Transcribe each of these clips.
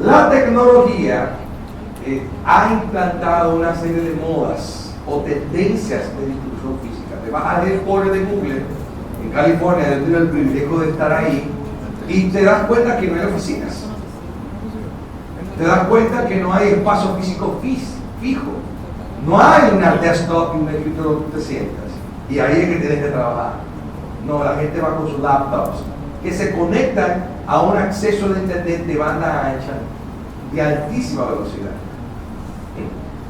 La tecnología ha implantado una serie de modas o tendencias de distribución física. Te vas a leer por de Google en California, yo tuve el privilegio de estar ahí, y te das cuenta que no hay oficinas. Te das cuenta que no hay espacio físico fijo. No hay una desktop y un escritorio donde tú te sientas y ahí es que tienes que trabajar. No, la gente va con sus laptops que se conectan a un acceso de internet de banda ancha de altísima velocidad.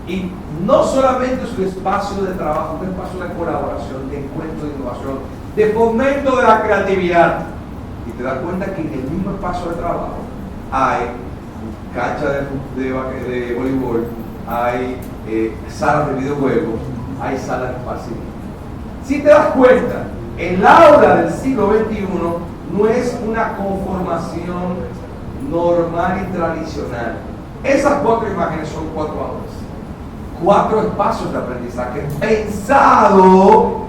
Y no solamente es un espacio de trabajo, es un espacio de colaboración, de encuentro, de innovación, de fomento de la creatividad. Y te das cuenta que en el mismo espacio de trabajo hay cancha de voleibol, hay salas de videojuegos, hay salas de esparcimiento. Si te das cuenta, el aula del siglo XXI no es una conformación normal y tradicional. Esas 4 imágenes son 4 aulas, 4 espacios de aprendizaje pensado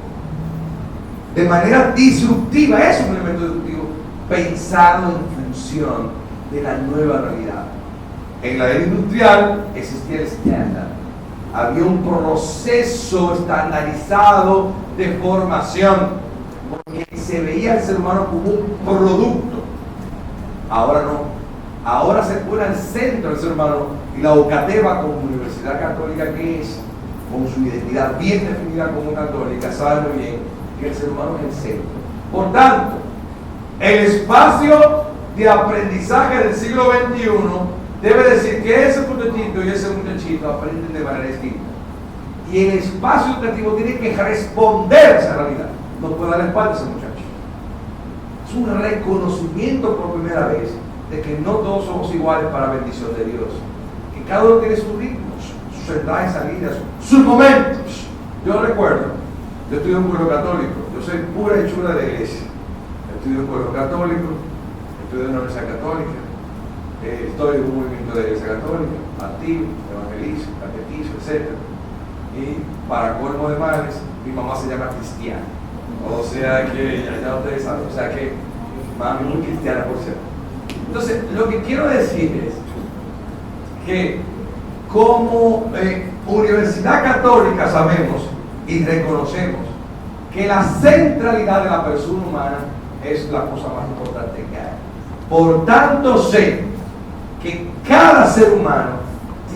de manera disruptiva. Es un elemento disruptivo pensado en función de la nueva realidad. En la era industrial existía el estándar. Había un proceso estandarizado de formación, porque se veía al ser humano como un producto. Ahora no. Ahora se pone al centro del ser humano, y la UCATEBA como Universidad Católica que es, con su identidad bien definida como católica, sabe muy bien que el ser humano es el centro. Por tanto, el espacio de aprendizaje del siglo XXI debe decir que ese muchachito y ese muchachito aprenden de manera distinta. Y el espacio educativo tiene que responder a esa realidad. No puede dar la espalda a ese muchacho. Es un reconocimiento por primera vez de que no todos somos iguales para bendición de Dios. Que cada uno tiene sus ritmos, sus entradas y salidas, sus momentos. Yo recuerdo, yo estudié en un pueblo católico, yo soy pura hechura de la iglesia. Estudié en un pueblo católico, estudié en una universidad católica. Estoy en un movimiento de la iglesia católica, activo, evangelizo, catequizo, etc. Y para colmo de males, mi mamá se llama cristiana. O sea que, ya ustedes saben, o sea que mami muy cristiana, por cierto. Entonces, lo que quiero decir es que como Universidad Católica sabemos y reconocemos que la centralidad de la persona humana es la cosa más importante que hay. Por tanto, sé que cada ser humano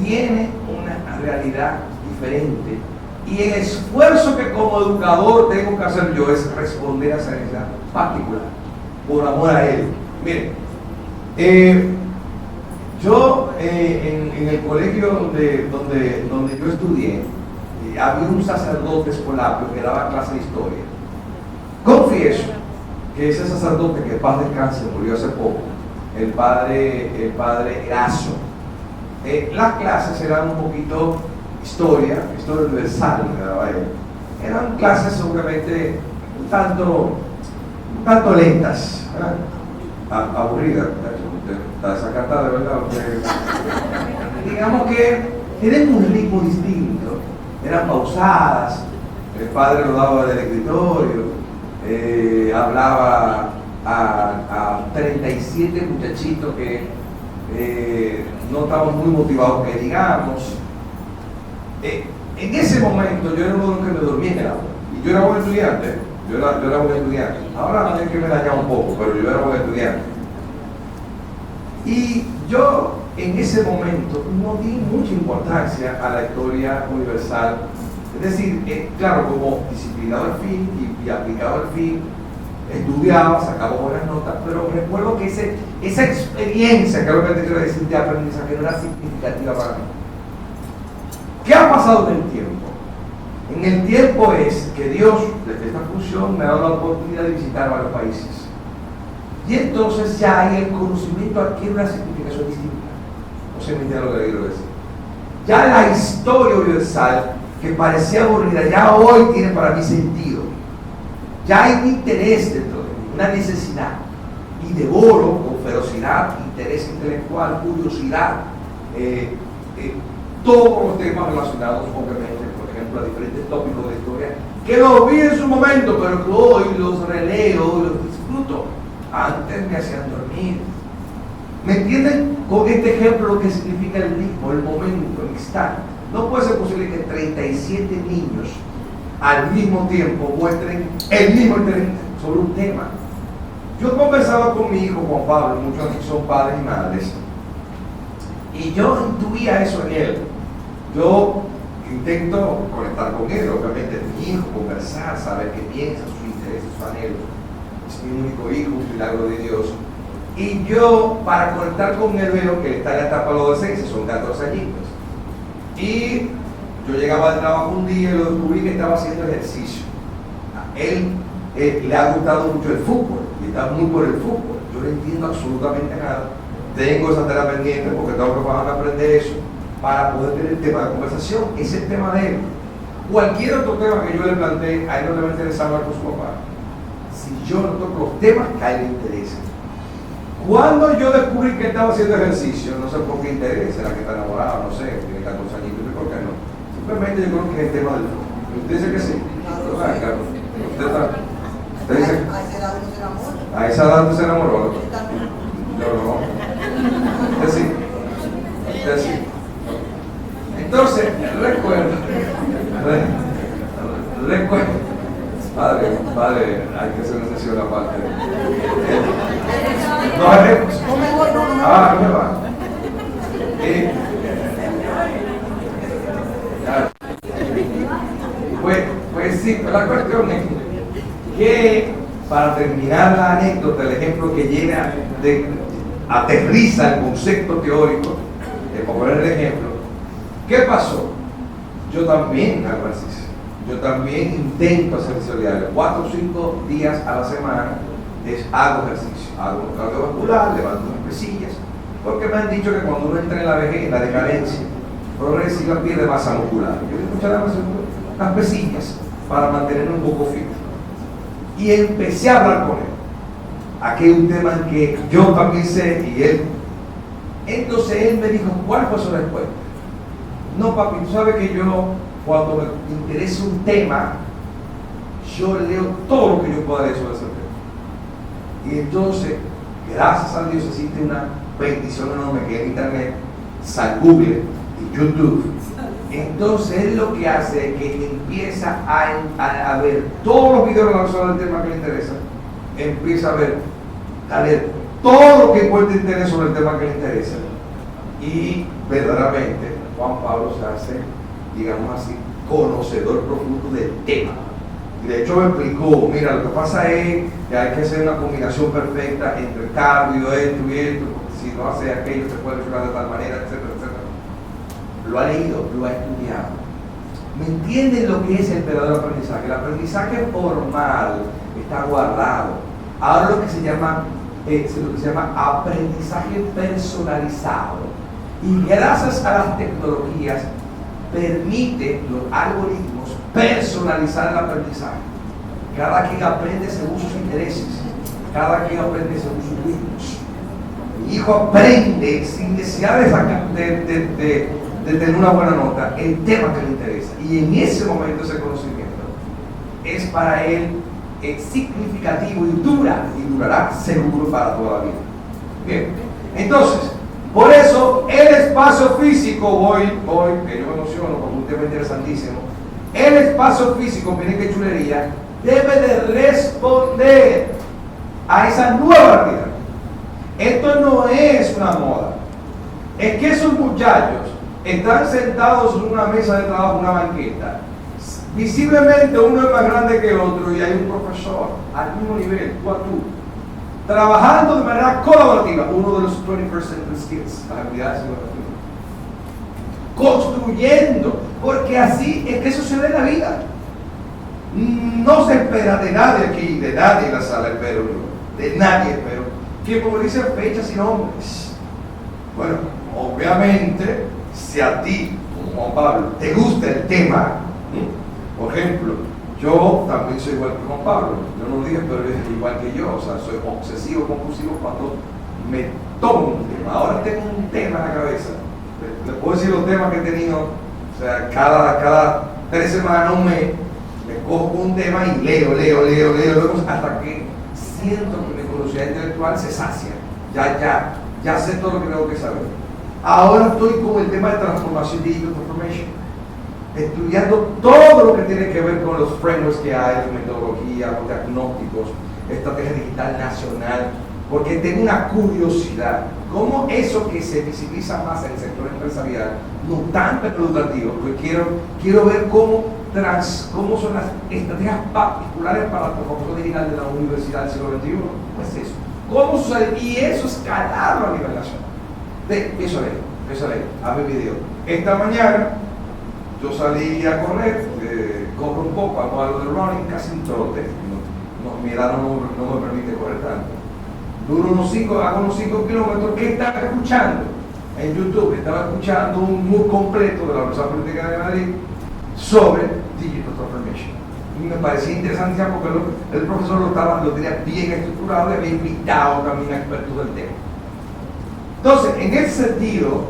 tiene una realidad diferente, y el esfuerzo que como educador tengo que hacer yo es responder a esa necesidad particular por amor a él. Miren, yo en el colegio donde yo estudié, había un sacerdote escolapio que daba clase de historia. Confieso que ese sacerdote, que en paz descanse, murió hace poco, el padre Erazo, las clases eran un poquito historia universal, que daba él. Eran clases seguramente un tanto lentas, ¿verdad? Aburridas, está desacatada, de verdad. Digamos que tienen un ritmo distinto, eran pausadas. El padre lo daba del escritorio, hablaba a 37 muchachitos que no estaban muy motivados, que digamos. En ese momento yo era uno de los que me dormía en el aula, y yo era buen estudiante. Yo era buen estudiante. Ahora es que me dañaba un poco, pero yo era buen estudiante. Y yo en ese momento no di mucha importancia a la historia universal. Es decir, claro, como disciplinado al fin y aplicado al fin, estudiaba, sacaba buenas notas, pero recuerdo que esa experiencia, que es lo que te quiero decir, de aprendizaje, no era significativa para mí. ¿Qué ha pasado en el tiempo? En el tiempo es que Dios, desde esta función, me ha dado la oportunidad de visitar varios países. Y entonces ya hay el conocimiento adquiere una significación distinta. No se me entiende lo que quiero decir. Ya la historia universal, que parecía aburrida, ya hoy tiene para mí sentido. Ya hay un interés dentro de mí, una necesidad. Y devoro con ferocidad, interés intelectual, curiosidad, todos los temas relacionados, obviamente, por ejemplo, a diferentes tópicos de la historia, que los vi en su momento, pero que hoy los releo y los disfruto. Antes me hacían dormir. ¿Me entienden con este ejemplo lo que significa el ritmo, el momento, el instante? No puede ser posible que 37 niños al mismo tiempo muestren el mismo interés sobre un tema. Yo conversaba con mi hijo Juan Pablo, muchos aquí son padres y madres, y yo intuía eso en él. Yo intento conectar con él, obviamente es mi hijo, conversar, saber qué piensa, sus intereses, sus anhelos. Es mi único hijo, un milagro de Dios. Y yo, para conectar con él, veo que él está en la etapa de la adolescencia, son 14 añitos. Y yo llegaba al trabajo un día y lo descubrí que estaba haciendo ejercicio. A él le ha gustado mucho el fútbol y está muy por el fútbol. Yo no entiendo absolutamente nada. Tengo esa tarea pendiente porque tengo que pagar a aprender eso para poder tener tema de conversación. Ese es el tema de él. Cualquier otro tema que yo le plantee, a él no le va a interesar hablar con su papá. Si yo no toco los temas que a él le interesan. Cuando yo descubrí que estaba haciendo ejercicio, no sé por qué interés, era que está enamorado, no sé, tiene 14 añitos, ¿por qué no? Simplemente yo creo que es el tema del fútbol. ¿Usted dice que sí? Claro. ¿Usted dice? A esa edad no se enamoró. A esa edad no se enamoró. Yo no. Usted sí. Usted sí. Entonces, recuerdo. Padre, hay que hacer una sesión aparte. No haremos. No me va. Pues sí, pero la cuestión es que, para terminar la anécdota, el ejemplo que llena aterriza el concepto teórico, para poner el ejemplo, ¿qué pasó? Yo también hago ejercicio. Yo también intento hacer ejercicio diario. 4 o 5 días a la semana hago ejercicio. Hago un cardiovascular, levanto unas pesillas. Porque me han dicho que cuando uno entra en la vejez, en la decadencia progresiva, pierde masa muscular. Yo le escuché las pesillas para mantenerme un poco firme. Y empecé a hablar con él. Aquí hay un tema en que yo también sé y él. Entonces él me dijo, ¿cuál fue su respuesta? No, papi, tú sabes que yo, cuando me interesa un tema, yo leo todo lo que yo pueda leer sobre ese tema. Y entonces, gracias a Dios, existe una bendición enorme que es internet, San Google y YouTube. Entonces él lo que hace es que empieza a ver todos los videos relacionados al tema que le interesa, empieza a leer todo lo que puede interés sobre el tema que le interesa, y verdaderamente Juan Pablo se hace, digamos así, conocedor profundo del tema. Y de hecho me explicó, mira, lo que pasa es que hay que hacer una combinación perfecta entre cardio, esto y esto, porque si no hace aquello se puede lesionar de tal manera, etcétera, etcétera. Lo ha leído, lo ha estudiado. ¿Me entienden lo que es el verdadero aprendizaje? El aprendizaje formal está guardado. Ahora lo que se llama aprendizaje personalizado. Y gracias a las tecnologías permite los algoritmos personalizar el aprendizaje. Cada quien aprende según sus intereses, cada quien aprende según sus ritmos. Mi hijo aprende sin necesidad de tener una buena nota el tema que le interesa, y en ese momento ese conocimiento es para él significativo y durará seguro para toda la vida. Bien, entonces, por eso el espacio físico, voy, que yo me emociono con un tema interesantísimo, el espacio físico, miren qué chulería, debe de responder a esa nueva realidad. Esto no es una moda, es que esos muchachos están sentados en una mesa de trabajo, una banqueta, visiblemente uno es más grande que el otro y hay un profesor al mismo nivel, tú a tú, trabajando de manera colaborativa, uno de los 21st century skills, las habilidades construyendo, porque así es que sucede en la vida. No se espera de nadie aquí, de nadie en la sala, espero yo, de nadie espero, que como dicen fechas y nombres. Bueno, obviamente, si a ti, como Juan Pablo, te gusta el tema, por ejemplo, yo también soy igual que Juan Pablo, yo no dije, pero es igual que yo, o sea, soy obsesivo, compulsivo cuando me tomo un tema. Ahora tengo un tema en la cabeza, les puedo decir los temas que he tenido, o sea, cada 3 semanas, un mes, me cojo un tema y leo, hasta que siento que mi curiosidad intelectual se sacia, ya ya sé todo lo que tengo que saber. Ahora estoy con el tema de transformación, digital transformation, estudiando todo lo que tiene que ver con los frameworks que hay, metodología, los diagnósticos, estrategia digital nacional, porque tengo una curiosidad, cómo eso que se visibiliza más en el sector empresarial, no tanto en lo educativo, porque quiero ver cómo son las estrategias particulares para la transformación digital de la universidad del siglo XXI. Pues eso, cómo sucede, y eso escalarlo a nivel nacional. Empiezo a leer, a ver video. Esta mañana yo salí a correr, corro un poco, hago algo de running, casi un trote. Mi edad no me permite correr tanto. Hago unos 5 kilómetros. ¿Qué estaba escuchando? En YouTube estaba escuchando un MOOC completo de la Universidad Política de Madrid sobre Digital Transformation. Y me parecía interesante porque el profesor lo tenía bien estructurado y había invitado también a expertos del tema. Entonces, en ese sentido,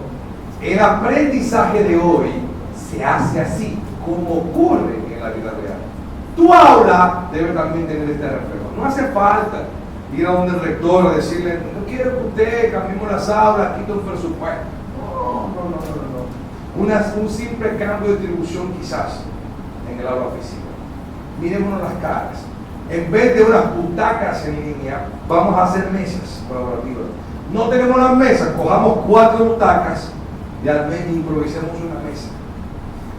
el aprendizaje de hoy se hace así, como ocurre en la vida real. Tu aula debe también tener este reflejo. No hace falta ir a donde el rector a decirle, no quiero que usted cambiemos las aulas, quita un presupuesto. No. Un simple cambio de distribución quizás en el aula física. Mirémonos las caras. En vez de unas butacas en línea, vamos a hacer mesas colaborativas. No tenemos las mesas, cojamos 4 butacas y al menos improvisemos una mesa.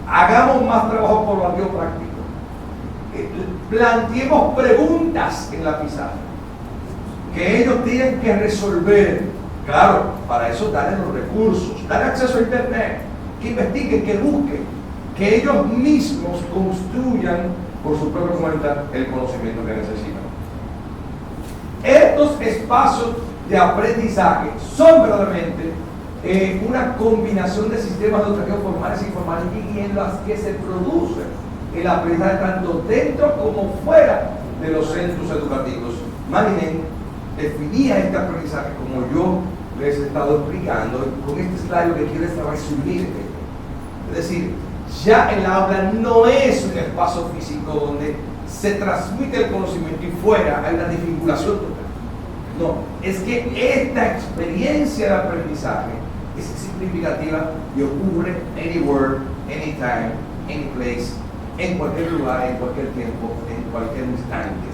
Hagamos más trabajo colaborativo práctico. Planteemos preguntas en la pizarra que ellos tienen que resolver. Claro, para eso darles los recursos, darle acceso a internet, que investiguen, que busquen, que ellos mismos construyan por su propia cuenta el conocimiento que necesitan. Estos espacios de aprendizaje son verdaderamente una combinación de sistemas educativos formales e informales y en las que se produce el aprendizaje tanto dentro como fuera de los centros educativos. Malinen definía este aprendizaje como yo les he estado explicando. Con este slide lo que quiero es resumir. Es decir, ya el aula no es un espacio físico donde se transmite el conocimiento y fuera hay una desvinculación total. No, es que esta experiencia de aprendizaje es significativa y ocurre anywhere, anytime, any place, en cualquier lugar, en cualquier tiempo, en cualquier instante.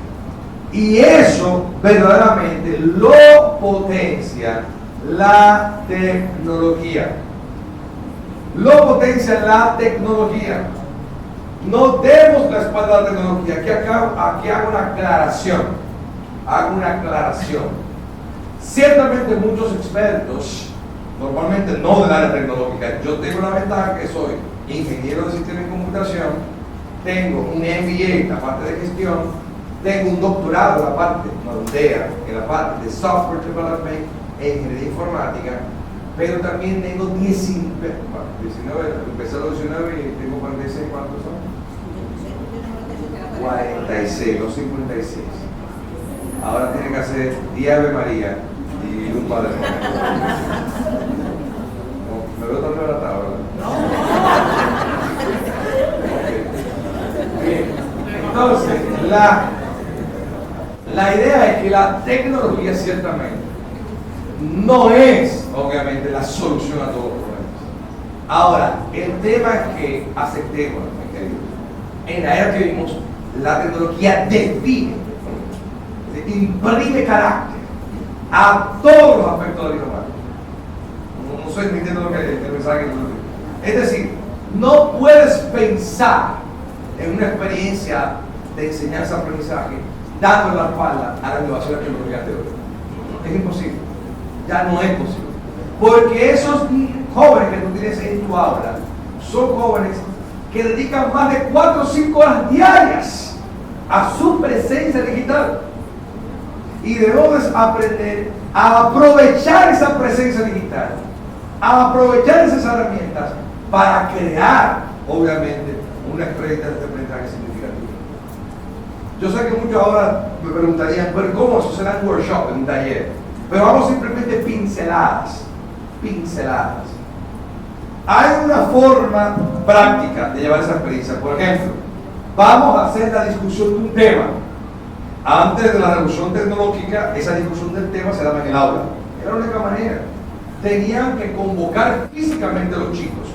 Y eso verdaderamente lo potencia la tecnología. Lo potencia la tecnología. No demos la espalda a la tecnología. Aquí hago una aclaración. Ciertamente muchos expertos, normalmente no del área tecnológica, yo tengo la ventaja que soy ingeniero de sistemas de computación, tengo un MBA en la parte de gestión, tengo un doctorado en la parte, en la parte de software development e ingeniería informática, pero también tengo 19, empecé a los 19 y tengo 46, ¿cuántos son? 46, los 56. Ahora tiene que hacer 10 Ave María y un Padre Nuestro. Me veo tan relatado, ¿verdad? No. Okay. Bien. Entonces, la idea es que la tecnología ciertamente no es, obviamente, la solución a todos los problemas. Ahora, el tema es que aceptemos, en la era que vivimos, la tecnología define, imprime carácter a todos los aspectos de la vida humana. No estoy entendiendo lo que el mensaje que es decir, no puedes pensar en una experiencia de enseñanza-aprendizaje dando la espalda a la innovación de la tecnología teórica. Es imposible, ya no es posible, porque esos jóvenes que tú tienes en tu aula son jóvenes que dedican más de 4 o 5 horas diarias a su presencia digital. Y debemos aprender a aprovechar esa presencia digital, a aprovechar esas herramientas para crear, obviamente, una experiencia de aprendizaje significativa. Yo sé que muchos ahora me preguntarían, pero ¿cómo eso será un workshop, en un taller? Pero vamos simplemente pinceladas. Hay una forma práctica de llevar esa experiencia. Por ejemplo, vamos a hacer la discusión de un tema. Antes de la revolución tecnológica, esa discusión del tema se daba en el aula. Era la única manera. tenían que convocar físicamente a los chicos,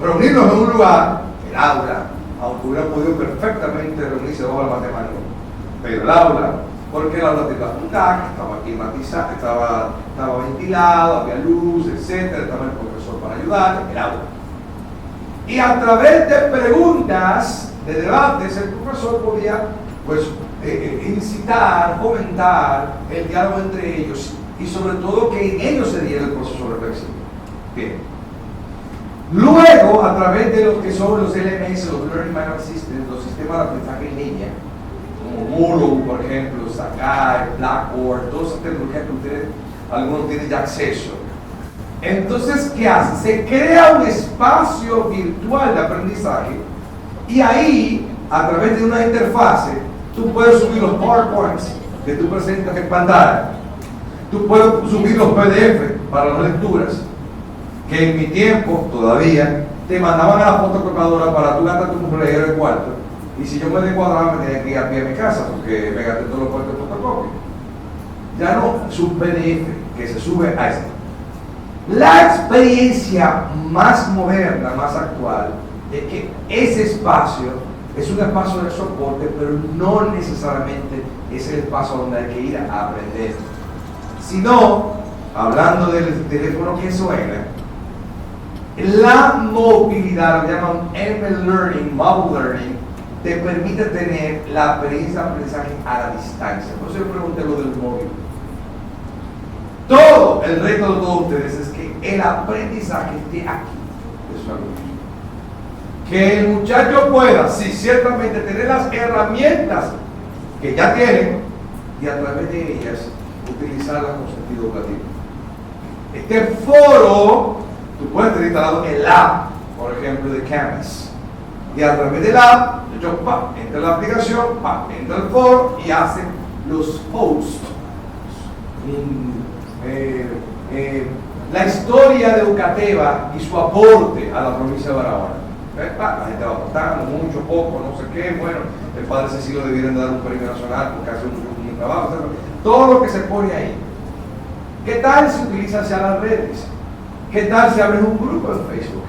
reunirlos en un lugar, el aula, aunque hubieran podido perfectamente reunirse bajo la matemática, pero el aula, porque el aula tenía un TAC, estaba climatizado, estaba ventilado, había luz, etcétera, estaba el profesor para ayudar, el aula. Y a través de preguntas, de debates, el profesor podía pues incitar, fomentar el diálogo entre ellos y sobre todo que en ellos se diera el proceso reflexivo. Bien. Luego, a través de lo que son los LMS, los Learning Management Systems, los sistemas de aprendizaje en línea, como Moodle, por ejemplo, Sakai, Blackboard, todas esas tecnologías que ustedes, algunos tienen ya acceso. Entonces, ¿qué hace? Se crea un espacio virtual de aprendizaje y ahí, a través de una interfase, tú puedes subir los PowerPoints que tú presentas en pantalla. Tú puedes subir los PDF para las lecturas, que en mi tiempo, todavía, te mandaban a la fotocopiadora para tú gastar tu cumpleaños de cuarto. Y si yo me descuadraba, me tenía que ir a pie a mi casa, porque me gasté todos los cuartos de fotocopia. Ya no, es un PDF que se sube a esto. La experiencia más moderna, más actual, es que ese espacio es un espacio de soporte, pero no necesariamente es el espacio donde hay que ir a aprender. Sino, hablando del teléfono que suena, la movilidad, lo llaman mobile learning, te permite tener la experiencia de aprendizaje a la distancia. Por eso yo pregunté lo del móvil. Todo el reto de todos ustedes es que el aprendizaje esté aquí, de su alumno. Que el muchacho pueda, sí, ciertamente tener las herramientas que ya tienen y a través de ellas utilizarlas con sentido educativo. Este foro, tú puedes tener instalado el app, por ejemplo, de Canvas. Y a través del app, yo entra en la aplicación, entra el foro y hace los posts. La historia de Eucateva y su aporte a la provincia de Barahona. La gente va aportando, mucho, poco, no sé qué. Bueno, el padre Cecilio debieron dar un premio nacional porque hace un trabajo. Todo lo que se pone ahí. ¿Qué tal si utilizas ya las redes? ¿Qué tal si abres un grupo en Facebook?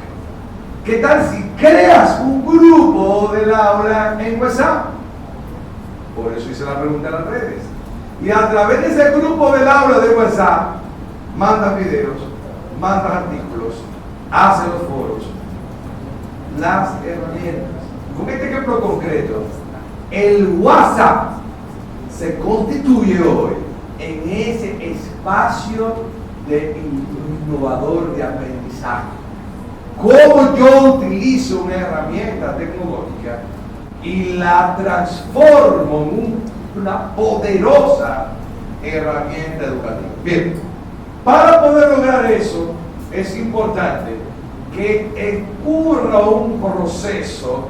¿Qué tal si creas un grupo del aula en WhatsApp? Por eso hice la pregunta en las redes. Y a través de ese grupo del aula de WhatsApp, mandas videos, mandas artículos, haces los foros, las herramientas. Con este ejemplo concreto, el WhatsApp se constituye hoy en ese espacio de innovador de aprendizaje. ¿Cómo yo utilizo una herramienta tecnológica y la transformo en una poderosa herramienta educativa? Bien, para poder lograr eso es importante que ocurra un proceso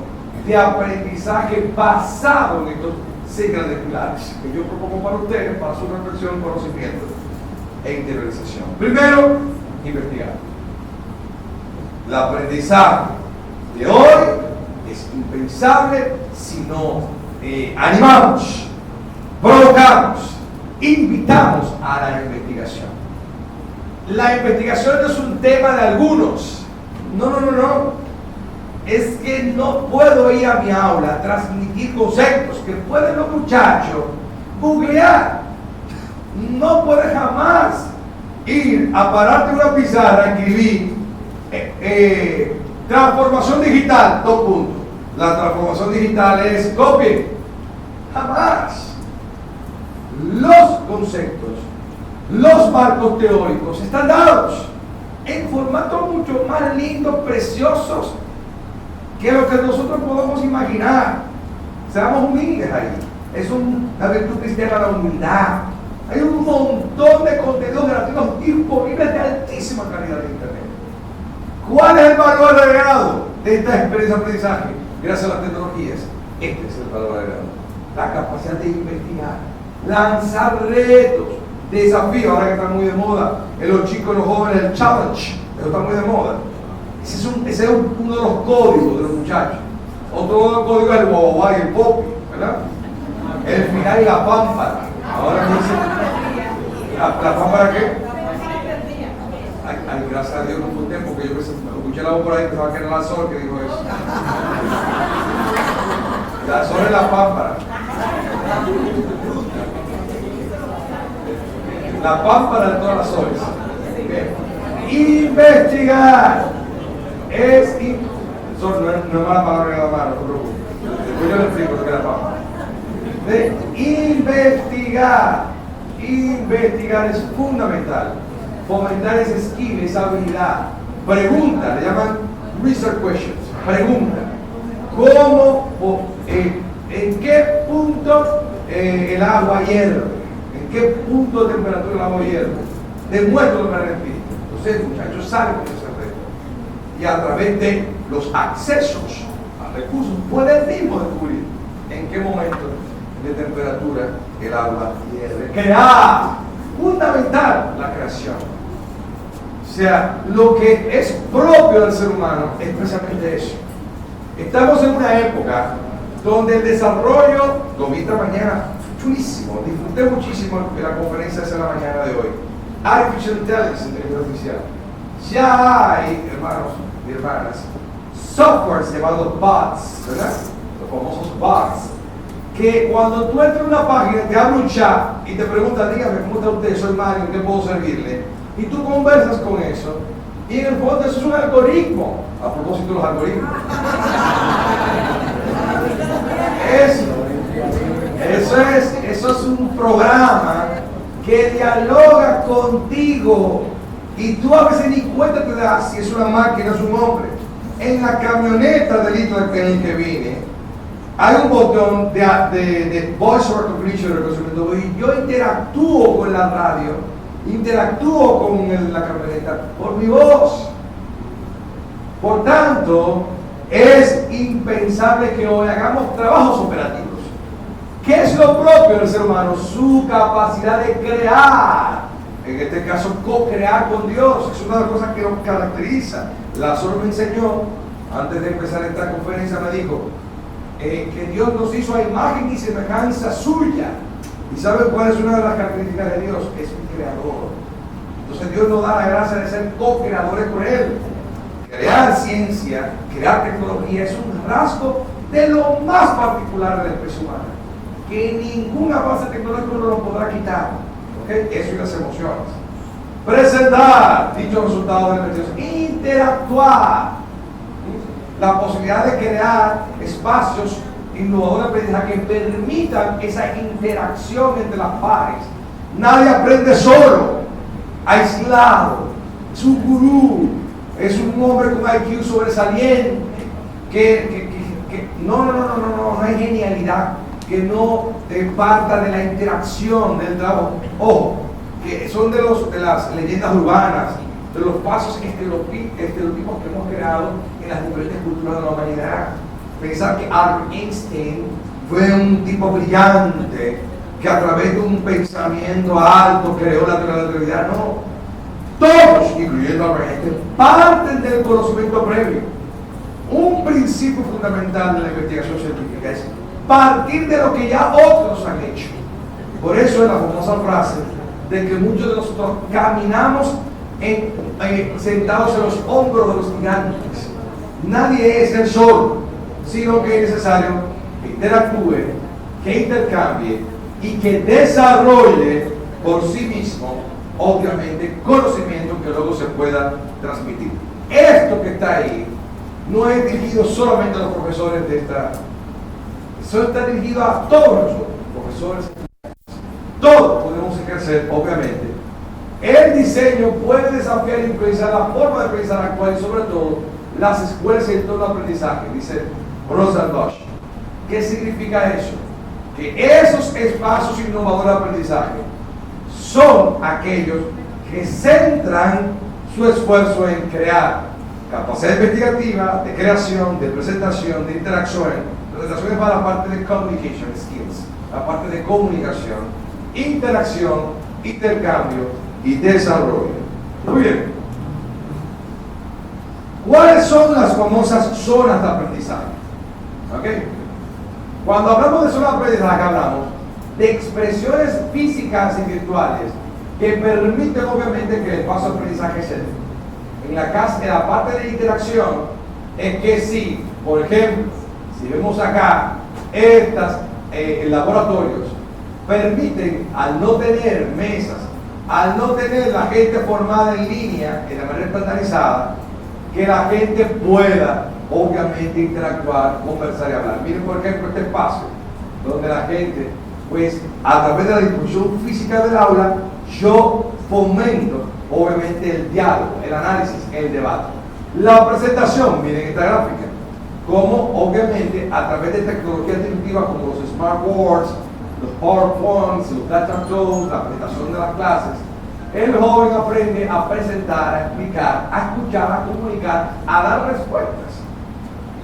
de aprendizaje basado en estos 6 grandes pilares que yo propongo para ustedes, para su reflexión, conocimiento e interiorización. Primero, investigar. El aprendizaje de hoy es impensable si no animamos, provocamos, invitamos a la investigación. La investigación no es un tema de algunos. No. Es que no puedo ir a mi aula a transmitir conceptos que pueden los muchachos googlear. No puedes jamás ir a pararte una pizarra a escribir transformación digital, 2 puntos. La transformación digital es copy. Jamás. Los conceptos, los marcos teóricos están dados en formatos mucho más lindos, preciosos, que lo que nosotros podemos imaginar. Seamos humildes ahí. Es la virtud cristiana, la humildad. Hay un montón de contenidos gratuitos disponibles de altísima calidad de internet. ¿Cuál es el valor agregado de esta experiencia de aprendizaje? Gracias a las tecnologías. Este es el valor agregado. La capacidad de investigar, lanzar retos, desafíos, ahora que está muy de moda, en los chicos y los jóvenes, el challenge, eso está muy de moda. Ese es uno de los códigos de los muchachos. Otro código es el guaguá y el popi, ¿verdad? El final y la pámpara. Ahora me dice, ¿la pámpara qué? Ay, gracias a Dios no fue un tiempo que yo escuché la voz por ahí, pensaba que era la Sol que dijo eso. La Sol es la pámpara. La pámpara de todas las soles. Investigar Sol no es mala palabra que la mano, no te preocupes. Después yo le explico lo que es la pámpara. Investigar es fundamental. Fomentar ese skill, esa habilidad. Pregunta, le llaman research questions. Pregunta. ¿En qué punto el agua hierve? ¿En qué punto de temperatura el agua hierve? Demuestra lo que el espíritu. Entonces, muchachos, saben cómo se reto. Y a través de los accesos a recursos, puede el mismo descubrir en qué momento de temperatura el agua hierve. Crear. Fundamental la creación. O sea, lo que es propio del ser humano es precisamente eso. Estamos en una época donde el desarrollo, lo vi esta mañana, chulísimo, disfruté muchísimo de la conferencia de la mañana de hoy. Artificial Intelligence, inteligencia artificial. Ya hay, hermanos y hermanas, softwares llamados bots, ¿verdad? Los famosos bots, que cuando tú entras en una página te abre un chat y te pregunta, dígame, ¿cómo está usted? Soy Mario, ¿en qué puedo servirle? Y tú conversas con eso, y en el fondo eso es un algoritmo. A propósito de los algoritmos. Eso es un programa que dialoga contigo y tú a veces ni cuenta te das si es una máquina o es un hombre. En la camioneta del hito en el que vine hay un botón de voice recognition, reconocimiento, y yo interactúo con la radio, interactúo con la camioneta por mi voz. Por tanto, es impensable que hoy hagamos trabajos operativos. ¿Qué es lo propio del ser humano? Su capacidad de crear. En este caso, co-crear con Dios. Es una de las cosas que nos caracteriza. La Sol me enseñó, antes de empezar esta conferencia, me dijo que Dios nos hizo a imagen y semejanza suya. ¿Y saben cuál es una de las características de Dios? Es un creador. Entonces Dios nos da la gracia de ser co-creadores con Él. Crear ciencia, crear tecnología es un rasgo de lo más particular de la especie humana, que ningún avance tecnológico no lo podrá quitar. ¿Okay? Eso y las emociones. Presentar dichos resultados de la investigación. Interactuar. La posibilidad de crear espacios innovadores de aprendizaje que permitan esa interacción entre las pares. Nadie aprende solo, aislado. Es un gurú, es un hombre con IQ sobresaliente, que no hay genialidad que no parta de la interacción, del trabajo. Ojo, que son de las leyendas urbanas, de los pasos estereotipos que hemos creado en las diferentes culturas de la humanidad. Pensar que Albert Einstein fue un tipo brillante que a través de un pensamiento alto creó la relatividad, no. Todos, incluyendo Albert Einstein, parten del conocimiento previo. Un principio fundamental de la investigación científica es partir de lo que ya otros han hecho. Por eso es la famosa frase de que muchos de nosotros caminamos sentados en los hombros de los gigantes. Nadie es el solo, sino que es necesario que interactúe, que intercambie y que desarrolle por sí mismo, obviamente, conocimiento que luego se pueda transmitir. Esto que está ahí no es dirigido solamente a los profesores de esta, eso está dirigido a todos nosotros, profesores, todos podemos ejercer, obviamente. El diseño puede desafiar e influenciar la forma de pensar actual y sobre todo las escuelas y el entorno de aprendizaje, dice Rosa Bosch. ¿Qué significa eso? Que esos espacios innovadores de aprendizaje son aquellos que centran su esfuerzo en crear capacidad investigativa, de creación, de presentación, de interacción. Presentación es para la parte de communication skills, la parte de comunicación, interacción, intercambio y desarrollo. Muy bien. ¿Cuáles son las famosas zonas de aprendizaje? ¿Okay? Cuando hablamos de zonas de aprendizaje, hablamos de expresiones físicas y virtuales que permiten obviamente que el paso de aprendizaje se dé. en la casa, en la parte de interacción, es que si, por ejemplo, si vemos acá, estas laboratorios permiten, al no tener mesas, al no tener la gente formada en línea, de manera estandarizada, que la gente pueda, obviamente, interactuar, conversar y hablar. Miren, por ejemplo, este espacio, donde la gente, pues, a través de la distribución física del aula, yo fomento, obviamente, el diálogo, el análisis, el debate. La presentación, miren esta gráfica, como, obviamente, a través de tecnologías disruptivas como los smart boards, los PowerPoints, los data tools, la presentación de las clases, el joven aprende a presentar, a explicar, a escuchar, a comunicar, a dar respuestas.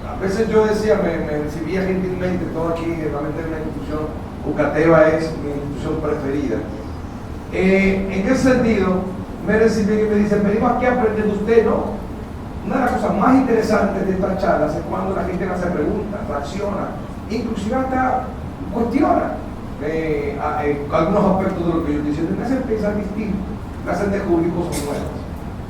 A veces yo decía, me recibía gentilmente, todo aquí, realmente en la institución, Ucateva es mi institución preferida. ¿En qué sentido? Me reciben y me dicen, venimos aquí a aprender de usted, ¿no? Una de las cosas más interesantes de estas charlas es cuando la gente hace preguntas, reacciona, inclusive hasta cuestiona algunos aspectos de lo que yo estoy diciendo, me hacen pensar distinto, me hacen descubrir cosas nuevas.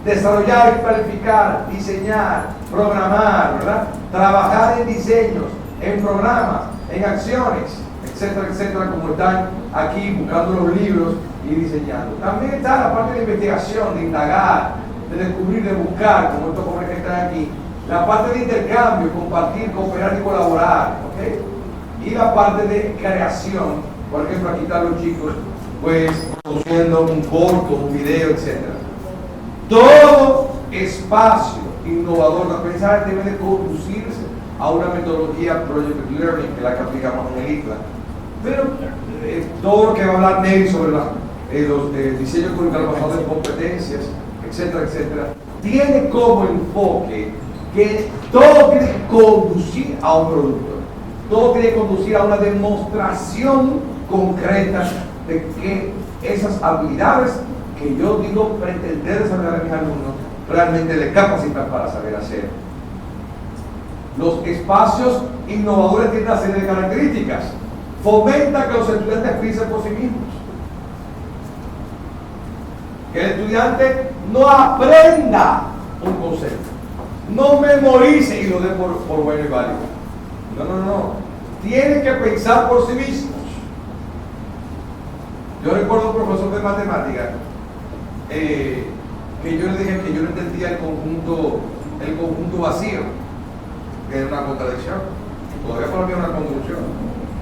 Desarrollar y planificar, diseñar, programar, ¿verdad? Trabajar en diseños, en programas, en acciones, etcétera, etcétera, como están aquí buscando los libros y diseñando. También está la parte de investigación, de indagar, de descubrir, de buscar, como estos jóvenes que están aquí. La parte de intercambio, compartir, cooperar y colaborar, ¿ok? Y la parte de creación, por ejemplo, aquí están los chicos, pues, produciendo un corto, un video, etcétera. Todo espacio innovador de aprendizaje debe de conducirse a una metodología Project Learning, que es la que aplicamos en el ICLA. Pero todo lo que va a hablar Nelly sobre los diseños curriculares basados en competencias, etcétera, etcétera, tiene como enfoque que todo tiene que conducir a un producto, todo tiene que conducir a una demostración concreta de que esas habilidades que yo digo pretender desarrollar a mis alumnos realmente les capacitan para saber hacer. Los espacios innovadores tienen una serie de características. Fomenta que los estudiantes piensen por sí mismos. Que el estudiante no aprenda un concepto, no memorice y lo dé por bueno y válido. No. Tiene que pensar por sí mismos. Yo recuerdo un profesor de matemáticas que yo le dije que yo no entendía el conjunto vacío, que era una contradicción. Todavía para mí es una construcción,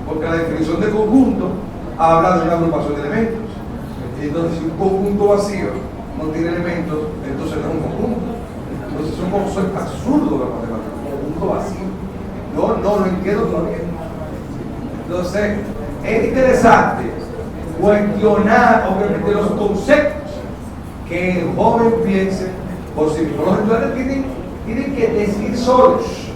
porque la definición de conjunto habla de una agrupación de elementos. Entonces, si un conjunto vacío no tiene elementos, entonces no es un conjunto. Entonces es un concepto absurdo de la matemática, un conjunto vacío. No lo entiendo todavía. Entonces, es interesante cuestionar, obviamente, los conceptos, que el joven piense por sí mismo. Los estudiantes tienen que decidir solos.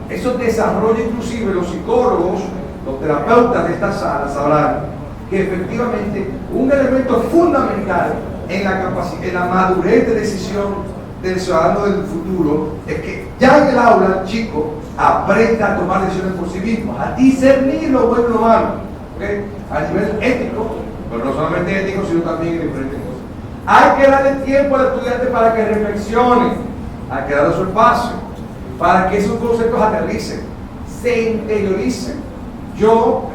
Eso desarrolla, inclusive los psicólogos, los terapeutas de esta sala sabrán que efectivamente un elemento fundamental en la madurez de decisión del ciudadano del futuro es que ya en el aula el chico aprenda a tomar decisiones por sí mismo, a discernir lo bueno y lo malo, ¿okay? A nivel ético, pero no solamente ético, sino también en diferentes cosas. Hay que darle tiempo al estudiante para que reflexione, hay que darle su espacio, para que esos conceptos aterricen, se interioricen. Yo,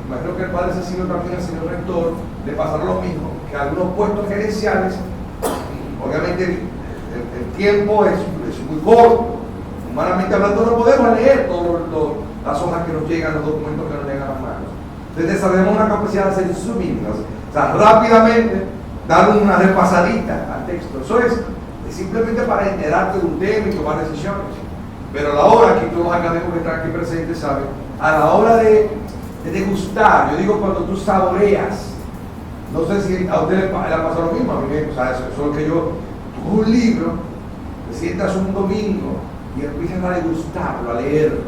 imagino que el padre Cecilio también, al señor rector, le pasará lo mismo, que algunos puestos gerenciales, obviamente el tiempo es muy corto, humanamente hablando no podemos leer todas las hojas que nos llegan, los documentos que nos llegan a las manos. Entonces desarrollamos una capacidad de hacer sumidas, o sea, rápidamente dar una repasadita al texto. Eso es simplemente para enterarte de un tema y tomar decisiones. Pero a la hora, que todos los académicos que están aquí presentes saben, a la hora de degustar, yo digo cuando tú saboreas, no sé si a usted le ha pasado lo mismo, a mí o sea, eso es lo que yo, tú coges un libro, te sientas un domingo y empiezas a degustarlo, a leerlo,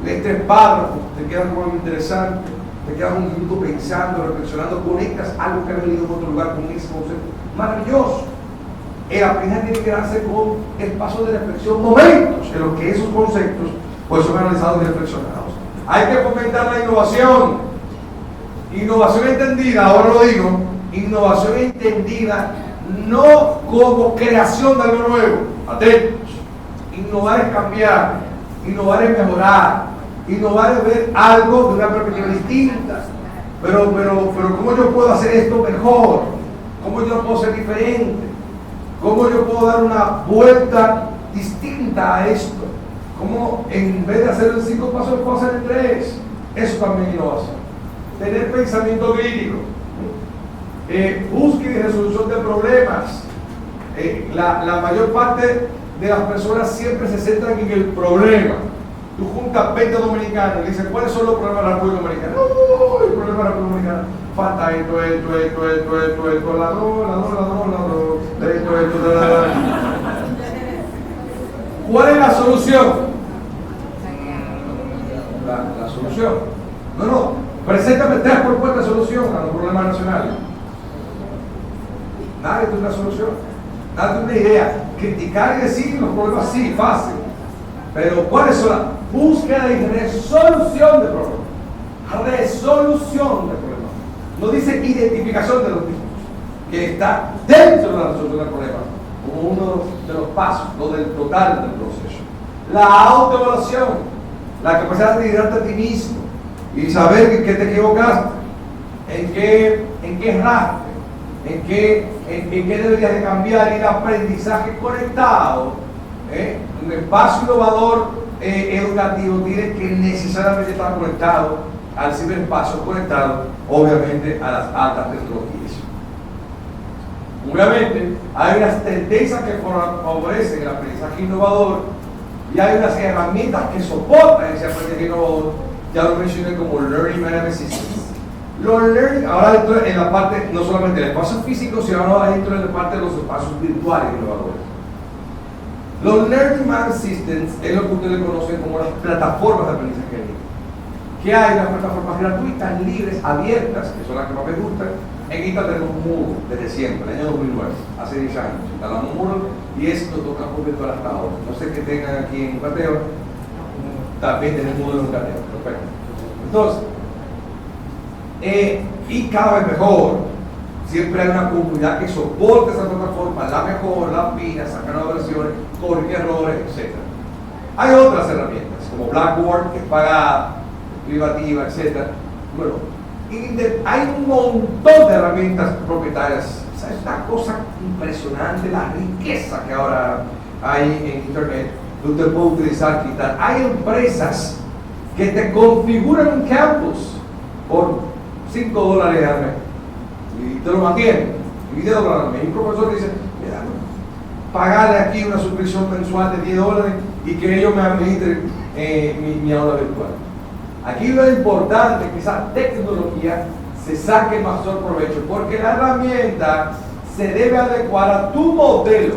lees 3 párrafos, te quedas con algo interesante, te quedas un minuto pensando, reflexionando, conectas algo que has leído en otro lugar con ese concepto maravilloso. El aprendizaje tiene que darse con espacios de reflexión, momentos en los que esos conceptos pues son analizados y reflexionados. Hay que fomentar la innovación entendida, ahora lo digo, innovación entendida no como creación de algo nuevo. Atentos. Innovar es cambiar, innovar es mejorar, innovar es ver algo de una perspectiva distinta. Pero ¿cómo yo puedo hacer esto mejor? ¿Cómo yo puedo ser diferente? ¿Cómo yo puedo dar una vuelta distinta a esto? ¿Cómo en vez de hacer en 5 pasos, puedo hacer en 3? Eso también es innovación. Tener pensamiento crítico. Búsqueda y resolución de problemas. La mayor parte de las personas siempre se centran en el problema. Tú juntas 20 dominicanos y dices, ¿cuáles son los problemas de la República Dominicana? No, el problema de la República Dominicana. Falta esto, ladrón, esto. ¿Cuál es la solución? La solución. No, preséntame 3 propuestas de solución a los problemas nacionales. Nadie tiene una solución, nadie tiene una idea. Criticar y decir los problemas, sí, fácil. Pero ¿cuáles son las búsqueda y resolución de problemas? Resolución de problemas. No dice identificación de los mismos, que está dentro de la resolución del problema, como uno de los pasos, lo del total del proceso. La autoevaluación, la capacidad de mirarte a ti mismo y saber en qué te equivocaste, en qué erraste, en qué deberías de cambiar, y el aprendizaje conectado. Un espacio innovador educativo tiene que necesariamente estar conectado al ciberespacio, conectado obviamente a las altas tecnologías. Obviamente hay unas tendencias que favorecen el aprendizaje innovador y hay unas herramientas que soportan ese aprendizaje innovador. Ya lo mencioné como Learning Management Systems. Los learning, ahora dentro en la parte no solamente del espacio físico, sino ahora dentro de la parte de los espacios virtuales innovadores. Los Learning Management Systems es lo que ustedes conocen como las plataformas de aprendizaje libre. Que hay unas plataformas gratuitas, libres, abiertas, que son las que más me gustan. En esta tenemos Moodle desde siempre, el año 2009, hace 10 años. Instalamos Moodle y esto toca por virtual hasta ahora. No sé qué tengan aquí en Cateo, también tenemos Moodle en Cateo, perfecto. Entonces, y cada vez mejor. Siempre hay una comunidad que soporte esa plataforma, la mejor, la fina, saca nuevas versiones, corrige errores, etc. Hay otras herramientas, como Blackboard, que es pagada, privativa, etc. Bueno, hay un montón de herramientas propietarias. O sea, es una cosa impresionante la riqueza que ahora hay en Internet, que usted puede utilizar, quitar. Hay empresas que te configuran un campus por $5 al mes y te lo mantienen. Y un profesor dice, mira, pagarle aquí una suscripción mensual de $10 y que ellos me administren mi aula virtual. Aquí lo importante es que esa tecnología se saque el mayor provecho, porque la herramienta se debe adecuar a tu modelo.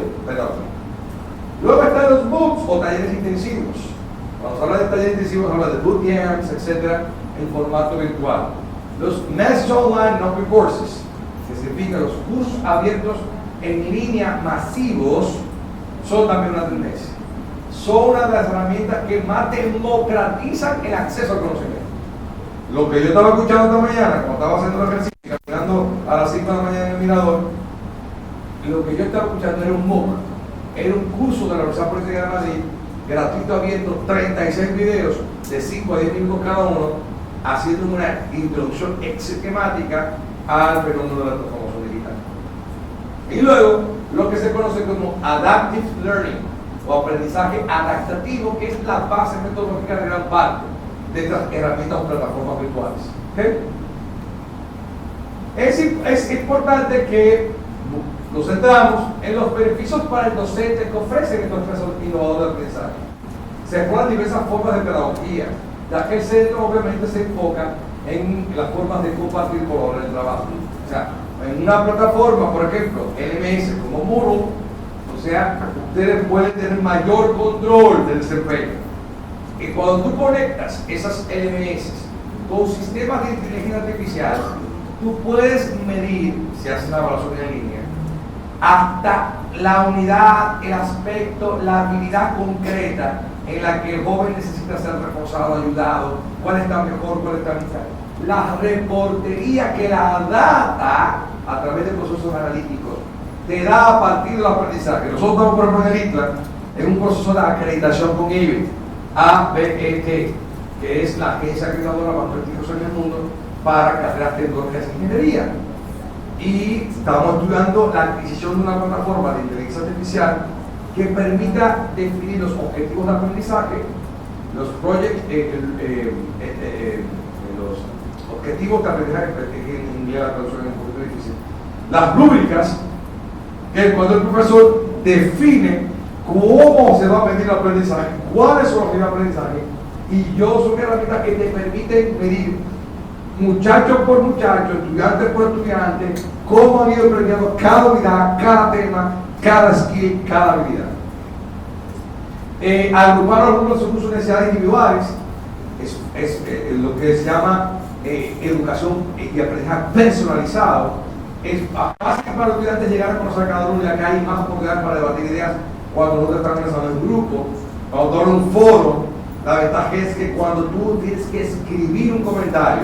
Luego están los MOOCs o talleres intensivos. Cuando se habla de talleres intensivos, se habla de bootcamps, etc., en formato virtual. Los Message Online No Courses, que significa los cursos abiertos en línea masivos, son también una tendencia. Son una de las herramientas que más democratizan el acceso al conocimiento. Lo que yo estaba escuchando esta mañana, cuando estaba haciendo el ejercicio, caminando a las 5 de la mañana en el mirador, lo que yo estaba escuchando era un MOOC, era un curso de la Universidad Politécnica de Madrid, gratuito, abierto, 36 videos de 5 a 10 minutos cada uno, haciendo una introducción esquemática al fenómeno de la transformación digital. Y luego, lo que se conoce como Adaptive Learning, o aprendizaje adaptativo, que es la base metodológica de gran parte de estas herramientas o plataformas virtuales. ¿Okay? Es importante que nos centramos en los beneficios para el docente que ofrecen estos procesos innovadores de aprendizaje. Se exploran diversas formas de pedagogía, ya que el centro obviamente se enfoca en las formas de compartir color en el trabajo. O sea, en una plataforma, por ejemplo, LMS como Moodle, o sea, ustedes pueden tener mayor control del desempeño. Y cuando tú conectas esas LMS con sistemas de inteligencia artificial, tú puedes medir, si haces una evaluación en línea, hasta la unidad, el aspecto, la habilidad concreta en la que el joven necesita ser reforzado, ayudado, cuál está mejor, cuál está mejor. La reportería que la data, a través de procesos analíticos, te da a partir del aprendizaje. Nosotros estamos, por ejemplo, en el ITLA, en un proceso de acreditación con IBET, ABET, que es la agencia acreditadora más prestigiosa en el mundo para carreras tecnológicas de ingeniería. Y estamos estudiando la adquisición de una plataforma de inteligencia artificial que permita definir los objetivos de aprendizaje, los los objetivos de aprendizaje, que en inglés la traducción es un poquito difícil, las rúbricas, que cuando el profesor define cómo se va a medir el aprendizaje, cuáles son los objetivos de aprendizaje, y yo son herramientas que te permiten medir muchacho por muchacho, estudiante por estudiante, cómo han ido aprendiendo cada unidad, cada tema, cada skill, cada habilidad. Agrupar algunos de sus necesidades individuales es lo que se llama educación y aprendizaje personalizado. Es fácil para los estudiantes llegar a conocer a cada uno, ya que hay más oportunidades para debatir ideas cuando no te están pensando en grupo, cuando tú hablas en un foro. La ventaja es que cuando tú tienes que escribir un comentario,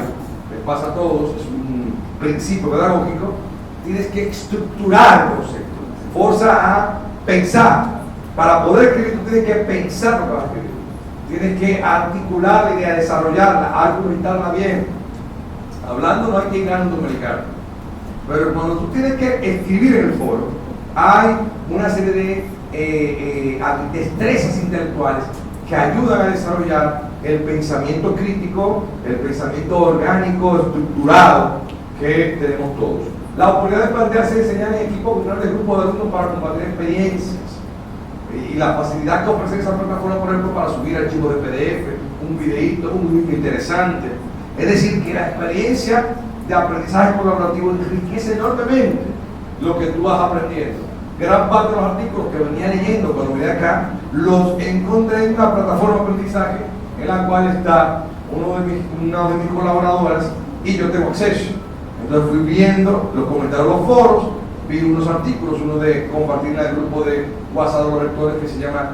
les pasa a todos, es un principio pedagógico, tienes que estructurar el concepto, forza a pensar. Para poder escribir, tú tienes que pensar lo que vas a escribir, tienes que articular la idea, desarrollarla, argumentarla bien. Hablando no hay quien gane un dominicano, pero cuando tú tienes que escribir en el foro, hay una serie de destrezas intelectuales que ayudan a desarrollar el pensamiento crítico, el pensamiento orgánico, estructurado que tenemos todos. La oportunidad de plantearse y enseñar en equipo con grandes grupos de alumnos para compartir experiencias y la facilidad que ofrece esa plataforma, por ejemplo, para subir archivos de PDF, un videíto, un link interesante. Es decir, que la experiencia de aprendizaje colaborativo enriquece enormemente lo que tú vas aprendiendo. Gran parte de los artículos que venía leyendo cuando vine acá, los encontré en una plataforma de aprendizaje en la cual está una de mis colaboradoras y yo tengo acceso. Entonces fui viendo los comentarios de los foros, vi unos artículos, uno de compartir en el grupo de WhatsApp de los rectores que se llama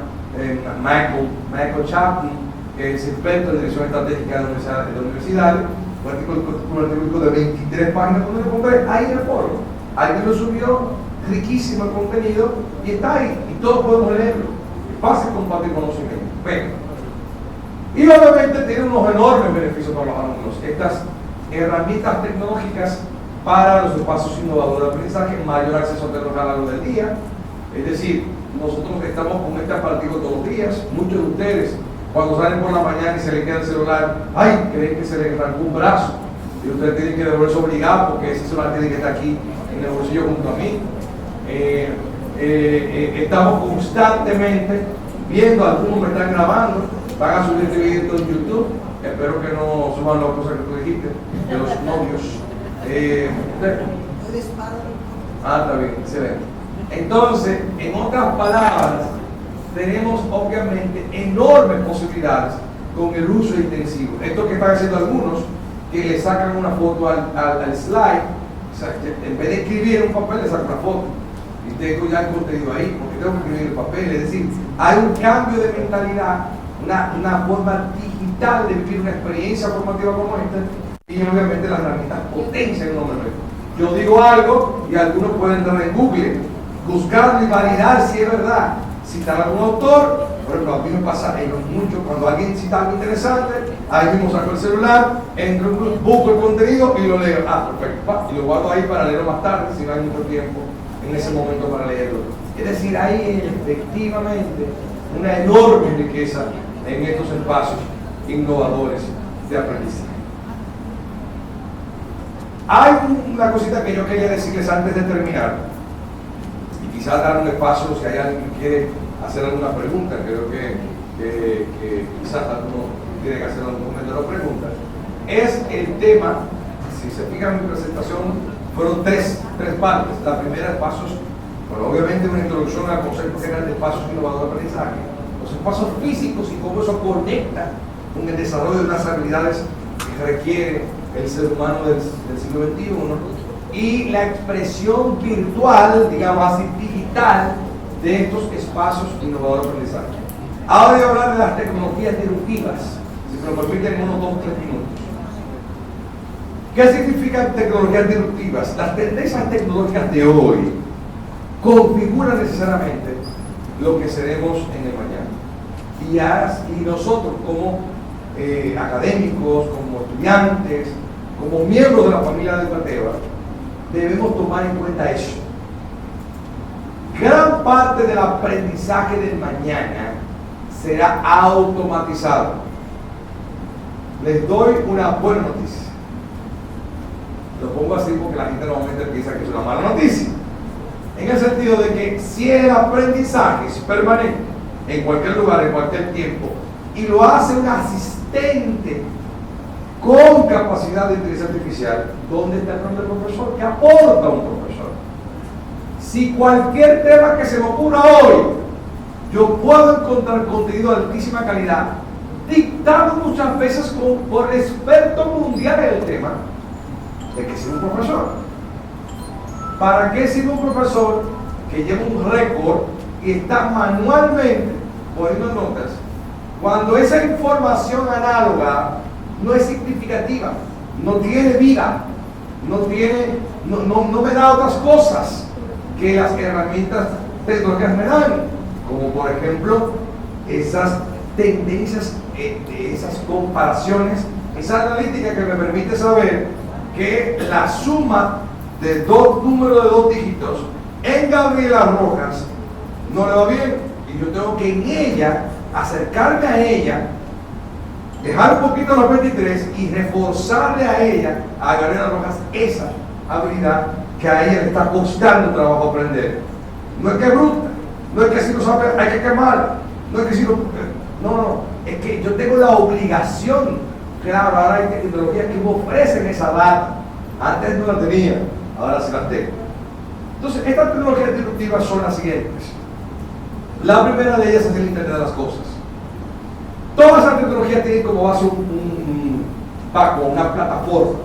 Michael Chapman, que es experto en dirección estratégica de la universidad, un artículo de 23 páginas donde lo encontré ahí en el foro. Alguien lo subió, riquísimo el contenido, y está ahí, y todos podemos leerlo. Es fácil compartir conocimiento. Bueno. Y obviamente tiene unos enormes beneficios para los alumnos. Estas herramientas tecnológicas para los espacios innovadores de aprendizaje, mayor acceso a tecnología a lo largo del día. Es decir, nosotros estamos con este aparativo todos los días. Muchos de ustedes, cuando salen por la mañana y se les queda el celular, ¡ay! Creen que se les arrancó un brazo. Y ustedes tienen que devolverse obligado porque ese celular tiene que estar aquí en el bolsillo junto a mí. Estamos constantemente viendo, algunos me están grabando, van a subir este video en YouTube, espero que no suban las cosas que tú dijiste, de los novios. Está bien, excelente. Entonces, en otras palabras, tenemos obviamente enormes posibilidades con el uso intensivo. Esto que están haciendo algunos, que le sacan una foto al slide, o sea, en vez de escribir en un papel, le sacan una foto. Y tengo ya el contenido ahí, porque tengo que escribir el papel. Es decir, hay un cambio de mentalidad, una forma digital de vivir una experiencia formativa como esta, y obviamente las herramientas potencian el nombre. Yo digo algo y algunos pueden entrar en Google, buscarlo y validar si es verdad. Citar a algún autor, por ejemplo, a mí me pasa mucho cuando alguien cita algo interesante, ahí mismo saco el celular, entro en Google, busco el contenido y lo leo. Perfecto, y lo guardo ahí para leerlo más tarde si no hay mucho tiempo en ese momento para leerlo. Es decir, hay efectivamente una enorme riqueza en estos espacios innovadores de aprendizaje. Hay una cosita que yo quería decirles antes de terminar, y quizás dar un espacio si hay alguien que quiere hacer alguna pregunta. Creo que quizás alguno tiene que hacer algún comentario o pregunta. Es el tema, si se fijan en mi presentación, fueron tres partes. La primera, espacios, bueno, obviamente una introducción al concepto general de espacios innovadores de aprendizaje, los espacios físicos y cómo eso conecta con el desarrollo de unas habilidades que requiere el ser humano del siglo XXI, y la expresión virtual, digamos así, digital, de estos espacios innovadores de aprendizaje. Ahora voy a hablar de las tecnologías disruptivas, si me lo permiten en unos 2 o 3 minutos. ¿Qué significan tecnologías disruptivas? Las tendencias tecnológicas de hoy configura necesariamente lo que seremos en el mañana. Y nosotros como académicos, como estudiantes, como miembros de la familia de Mateo, debemos tomar en cuenta eso. Gran parte del aprendizaje del mañana será automatizado. Les doy una buena noticia. Lo pongo así porque la gente normalmente piensa que es una mala noticia. En el sentido de que si el aprendizaje es permanente en cualquier lugar, en cualquier tiempo, y lo hace un asistente con capacidad de inteligencia artificial, ¿dónde está el nombre del profesor? ¿Qué aporta un profesor? Si cualquier tema que se me ocurra hoy, yo puedo encontrar contenido de altísima calidad, dictado muchas veces por expertos mundiales del tema, ¿de qué sirve un profesor? ¿Para qué sirve un profesor que lleva un récord y está manualmente poniendo notas cuando esa información análoga no es significativa, no tiene vida, no me da otras cosas que las herramientas tecnológicas me dan, como por ejemplo esas tendencias, esas comparaciones, esa analítica que me permite saber que la suma de dos números de 2 dígitos en Gabriela Rojas no le va bien, y yo tengo que en ella acercarme a ella, dejar un poquito los 23 y reforzarle a ella, a Gabriela Rojas, esa habilidad que a ella le está costando trabajo aprender. No es que es bruta, no es que si lo sabe hay que quemarla, no es que si lo... No, es que yo tengo la obligación, claro, ahora hay tecnologías que me ofrecen esa data, antes no la tenía, ahora sí la tengo. Entonces, estas tecnologías disruptivas son las siguientes. La primera de ellas es el Internet de las Cosas. Todas esas tecnologías tienen como base un backbone, una plataforma.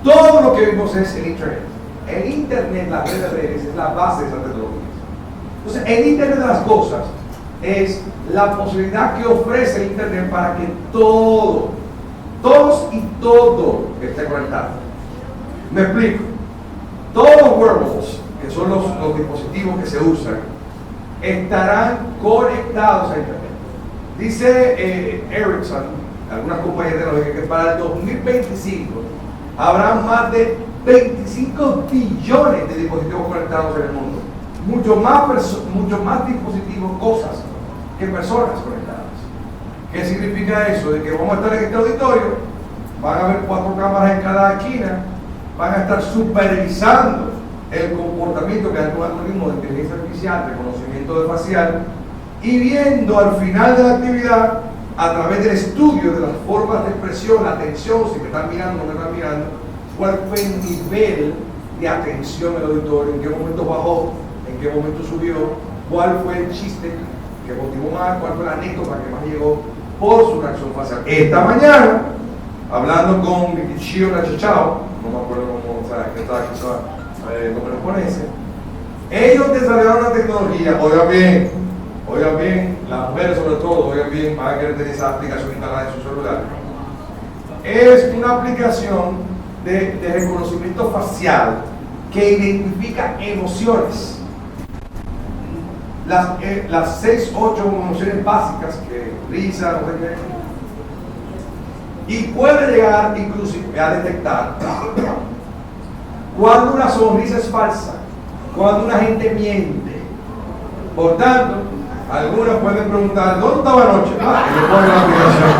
Todo lo que vimos es el Internet. El Internet, la red de redes, es la base de esas tecnologías. Entonces, el Internet de las Cosas es la posibilidad que ofrece el Internet para que todos y todo esté conectado. Me explico. Todos los wearables, que son los dispositivos que se usan, estarán conectados a Internet. Dice Ericsson, algunas compañías tecnológicas, que para el 2025 habrá más de 25 billones de dispositivos conectados en el mundo. Mucho más dispositivos, cosas, que personas conectadas. ¿Qué significa eso? De que vamos a estar en este auditorio, van a haber 4 cámaras en cada esquina, van a estar supervisando el comportamiento que hay un algoritmo de inteligencia artificial, reconocimiento de facial, y viendo al final de la actividad, a través del estudio de las formas de expresión, la atención, si me están mirando o no me están mirando, cuál fue el nivel de atención del auditorio, en qué momento bajó, en qué momento subió, cuál fue el chiste que motivó más, cuál fue la anécdota que más llegó por su reacción facial. Esta mañana, hablando con Mikichio Nachichao, no me acuerdo cómo, o sea, que estaba aquí, como lo pone ese, ellos desarrollaron una tecnología, oigan bien, las mujeres sobre todo, oigan bien, van a querer tener esa aplicación instalada en su celular. Es una aplicación de reconocimiento facial que identifica emociones. Las 6, 8 emociones básicas, que risa, no sé qué, y puede llegar inclusive a detectar cuando una sonrisa es falsa, cuando una gente miente. Por tanto, algunos pueden preguntar, ¿dónde estaba anoche? Y le ponen la aplicación.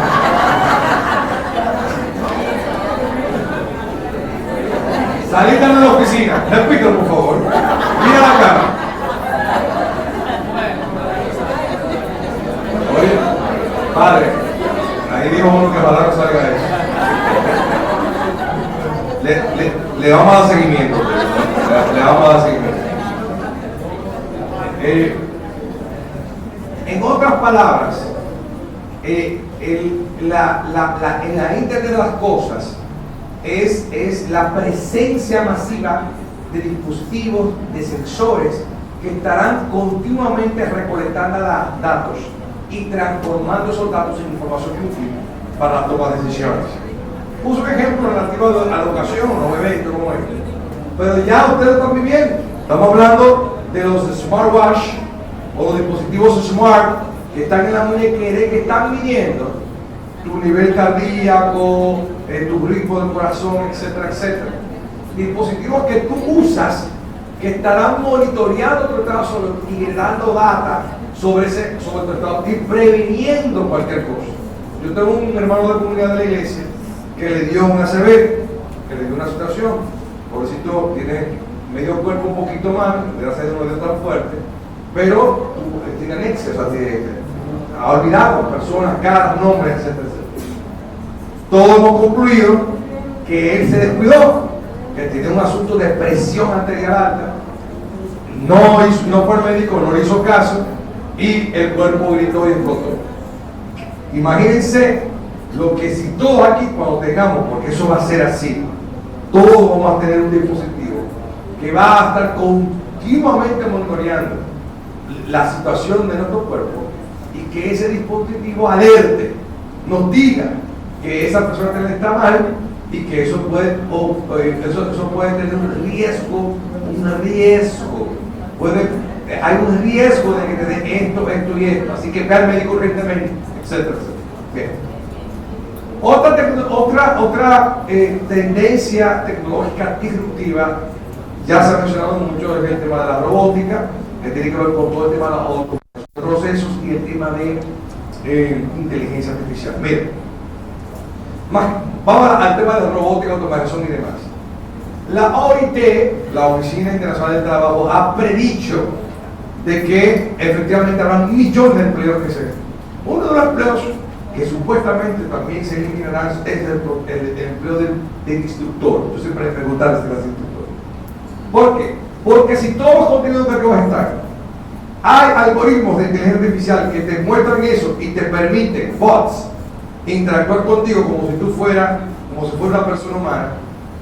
Salita de la oficina, repito por favor, mira la cara. Oye, padre, ahí dijo uno que ojalá no salga eso. Le vamos a dar seguimiento. Le vamos a dar seguimiento. En otras palabras, en la Internet de las Cosas es la presencia masiva de dispositivos, de sensores que estarán continuamente recolectando datos y transformando esos datos en información útil para la toma de decisiones. Puso un ejemplo relativo a la educación o evento como este, pero ya ustedes lo están viviendo. Estamos hablando de los smartwatch o los dispositivos smart que están en la muñequera y que están midiendo tu nivel cardíaco, tu ritmo del corazón, etcétera, etcétera. Dispositivos que tú usas que estarán monitoreando tu estado y generando data sobre tu estado y previniendo cualquier cosa. Yo tengo un hermano de comunidad de la iglesia que le dio un ACV, que le dio una situación, pobrecito, tiene medio cuerpo un poquito mal, gracias a Dios no le dio tan fuerte, pero tiene anexia, o sea, ha olvidado personas, caras, nombres, etcétera, etcétera. Todos hemos concluido que él se descuidó, que tiene un asunto de presión arterial alta, no fue el médico, no le hizo caso y el cuerpo gritó y explotó. Imagínense lo que si todos aquí cuando tengamos, porque eso va a ser así, todos vamos a tener un dispositivo que va a estar continuamente monitoreando la situación de nuestro cuerpo y que ese dispositivo alerte, nos diga que esa persona está mal y que eso puede tener un riesgo, hay un riesgo de que te dé esto y esto, así que ve al médico urgentemente, etcétera, etcétera. Bien. Otra tendencia tecnológica disruptiva, ya se ha mencionado mucho, es el tema de la robótica, que tiene que ver con todo el tema de los procesos y el tema de inteligencia artificial. Miren, vamos al tema de robótica, automatización y demás. La OIT, la Oficina Internacional del Trabajo, ha predicho de que efectivamente habrán millones de empleos que se den. Uno de los empleos que supuestamente también se eliminarán es el empleo del instructor. Yo siempre me preguntaba si era instructor. ¿Por qué? Porque si todos los contenidos que vas a estar, hay algoritmos de inteligencia artificial que te muestran eso y te permiten, bots, interactuar contigo como si fuera una persona humana.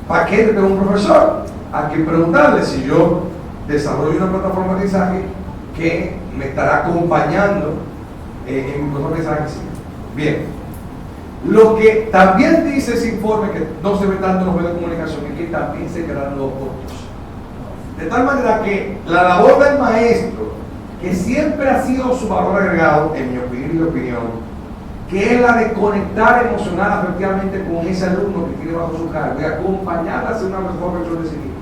¿Para qué te tengo un profesor? Hay que preguntarle si yo desarrollo una plataforma de aprendizaje que me estará acompañando en mi plataforma de aprendizaje. Bien, lo que también dice ese informe, que no se ve tanto en los medios de comunicación, es que también se crearán los costos. De tal manera que la labor del maestro, que siempre ha sido su valor agregado, en mi opinión, que es la de conectar emocional afectivamente con ese alumno que tiene bajo su cargo y acompañar a hacer una mejor versión de sí mismo,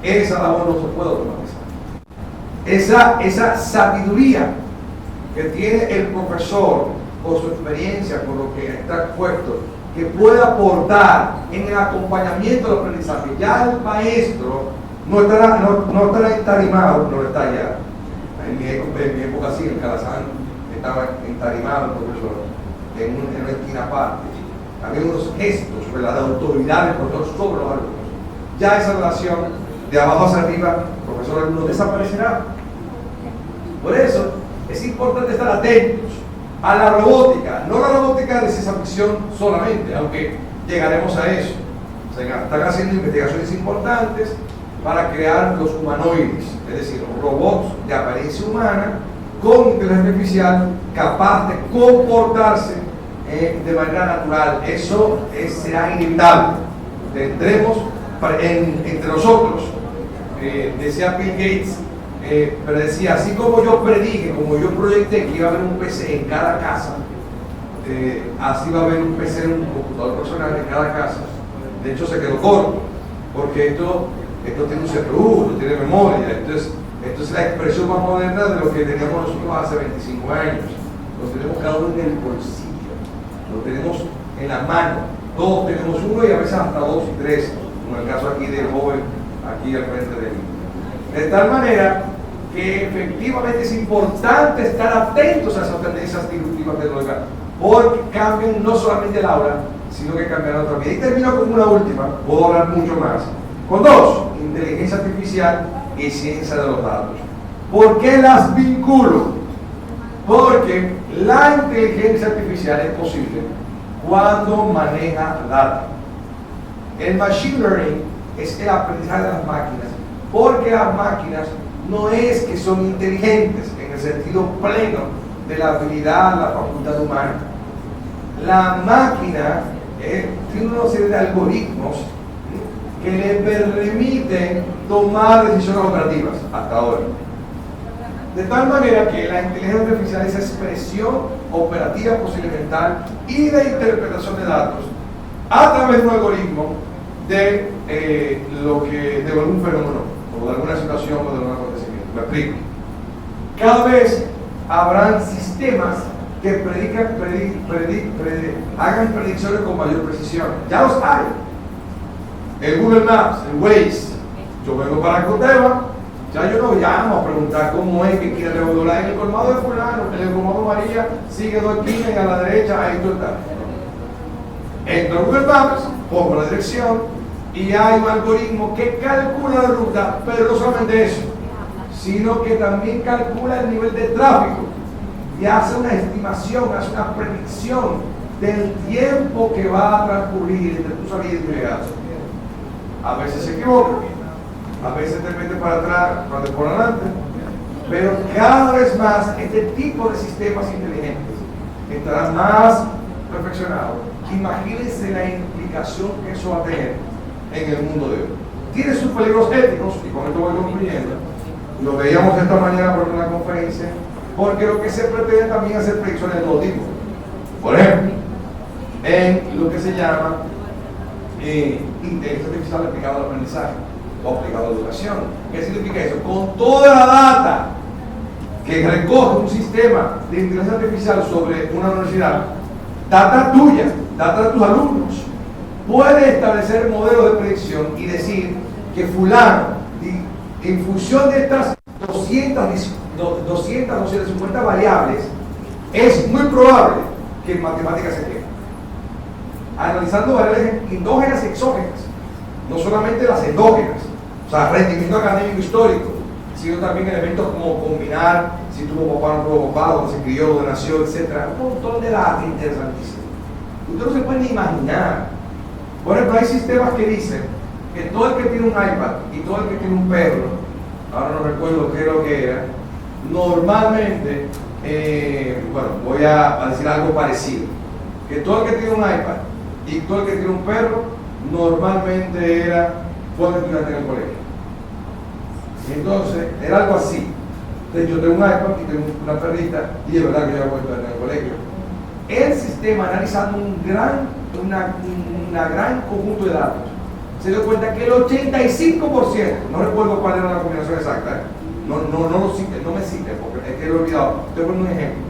esa labor no se puede automatizar. Esa sabiduría que tiene el profesor con su experiencia, con lo que está expuesto, que puede aportar en el acompañamiento del aprendizaje. Ya el maestro no estará entarimado, no está ya. En mi época sí, en Calazán estaba entarimado el profesor en una esquina aparte. Había unos gestos sobre la autoridad del profesor sobre los alumnos. Ya esa relación de abajo hacia arriba, profesor-alumno, desaparecerá. Por eso es importante estar atentos a la robótica, no la robótica de ciencia ficción solamente, aunque llegaremos a eso. Se están haciendo investigaciones importantes para crear los humanoides, es decir, robots de apariencia humana con inteligencia artificial capaz de comportarse de manera natural. Eso será inevitable. Tendremos entre nosotros, decía Bill Gates, pero decía, así como yo predije, como yo proyecté que iba a haber un PC en cada casa, así va a haber un PC en un computador personal en cada casa. De hecho se quedó corto, porque esto tiene un CPU, esto tiene memoria, esto es la expresión más moderna de lo que teníamos nosotros hace 25 años. Lo tenemos cada uno en el bolsillo, lo tenemos en la mano, todos tenemos uno y a veces hasta dos y tres, como el caso aquí del joven aquí al frente de mí. De tal manera que efectivamente es importante estar atentos a esas tendencias disruptivas tecnológicas, porque cambian no solamente el aula, sino que cambiarán otra vida. Y termino con una última, puedo hablar mucho más, con dos: inteligencia artificial y ciencia de los datos. ¿Por qué las vinculo? Porque la inteligencia artificial es posible cuando maneja data. El machine learning es el aprendizaje de las máquinas, porque las máquinas no es que son inteligentes en el sentido pleno de la habilidad, la facultad humana. La máquina tiene una serie de algoritmos que le permiten tomar decisiones operativas hasta ahora. De tal manera que la inteligencia artificial es expresión operativa procedimental y de interpretación de datos a través de un algoritmo de algún fenómeno o de alguna situación o de algún acontecimiento. Me explico. Cada vez habrán sistemas que hagan predicciones con mayor precisión. Ya los hay. El Google Maps, el Waze. Yo vengo para Coteva, ya yo no llamo a preguntar cómo es que quiere regular en el colmado de fulano, en el colmado María, sigue 2 esquinas y a la derecha, ahí tú estás. Entro a Google Maps, pongo la dirección y hay un algoritmo que calcula la ruta, pero no solamente eso, sino que también calcula el nivel de tráfico y hace una estimación, hace una predicción del tiempo que va a transcurrir entre tu salida y tu llegada. A veces se equivoca, a veces te mete para atrás, por adelante, pero cada vez más este tipo de sistemas inteligentes estarán más perfeccionados. Imagínense la implicación que eso va a tener en el mundo de hoy. Tiene sus peligros éticos, y con esto voy concluyendo. Lo veíamos esta mañana por una conferencia, porque lo que se pretende también es hacer predicciones de todo tipo. Por ejemplo, en lo que se llama inteligencia artificial aplicada al aprendizaje o aplicada a la educación. ¿Qué significa eso? Con toda la data que recoge un sistema de inteligencia artificial sobre una universidad, data tuya, data de tus alumnos, puede establecer modelos de predicción y decir que fulano, en función de estas 250 variables, es muy probable que en matemáticas se quede. Analizando variables endógenas y exógenas, no solamente las endógenas, o sea, rendimiento académico histórico, sino también elementos como combinar si tuvo papá o no tuvo papá, donde se crió, donde nació, etc. Un montón de datos interesantísimos. Usted no se puede ni imaginar. Por ejemplo, hay sistemas que dicen que todo el que tiene un iPad y todo el que tiene un perro, ahora no recuerdo qué es lo que era, normalmente, voy a decir algo parecido, que todo el que tiene un iPad y todo el que tiene un perro, normalmente fue estudiante en el colegio. Entonces, era algo así. Entonces, yo tengo un iPad y tengo una perrita, y es verdad que yo voy a estudiar en el colegio. El sistema, analizando una gran conjunto de datos, se dio cuenta que el 85%, no recuerdo cuál era la combinación exacta, no me cite, porque es que lo he olvidado, estoy poniendo un ejemplo.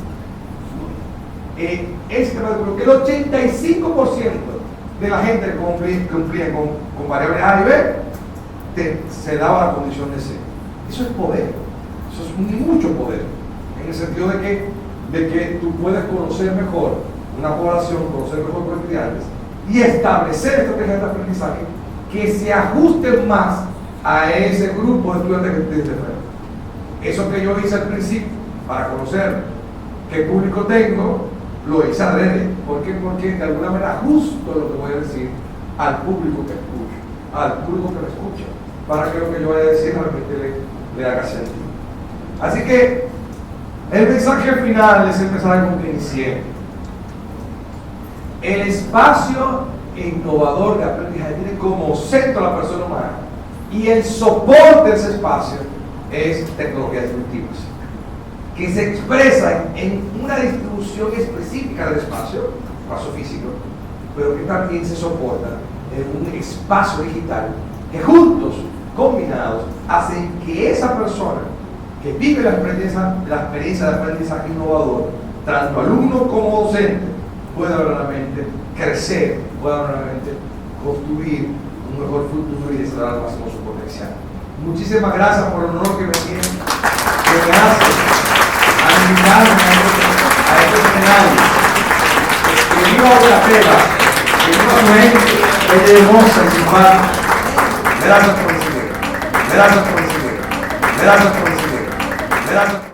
El sistema descubrió que el 85% de la gente que cumplía con variables A y B se daba la condición de C. Eso es poder, eso es mucho poder, en el sentido de que tú puedes conocer mejor una población, conocer mejor los estudiantes y establecer estrategias de aprendizaje que se ajusten más a ese grupo de estudiantes que tienes de frente. Eso que yo hice al principio, para conocer qué público tengo, lo hice adrede. ¿Por qué? Porque de alguna manera ajusto lo que voy a decir al público que escucha, al público que me escucha, para que lo que yo vaya a decir realmente le haga sentido. Así que el mensaje final es el mensaje con que inicié. El espacio innovador de aprendizaje tiene como centro a la persona humana y el soporte de ese espacio es tecnologías disruptivas que se expresan en una distribución específica del espacio físico, pero que también se soporta en un espacio digital que juntos, combinados, hacen que esa persona que vive la experiencia de aprendizaje innovador, tanto alumno como docente, pueda realmente crecer, pueda realmente construir un mejor futuro y desarrollar al máximo su potencial. Muchísimas gracias por el honor que me tienen, que me hacen a invitarme a este escenario. Que viva Oratela, que viva su gente, bella, hermosa y simpática. Gracias por recibir. Gracias por recibir. Gracias por recibir. Gracias.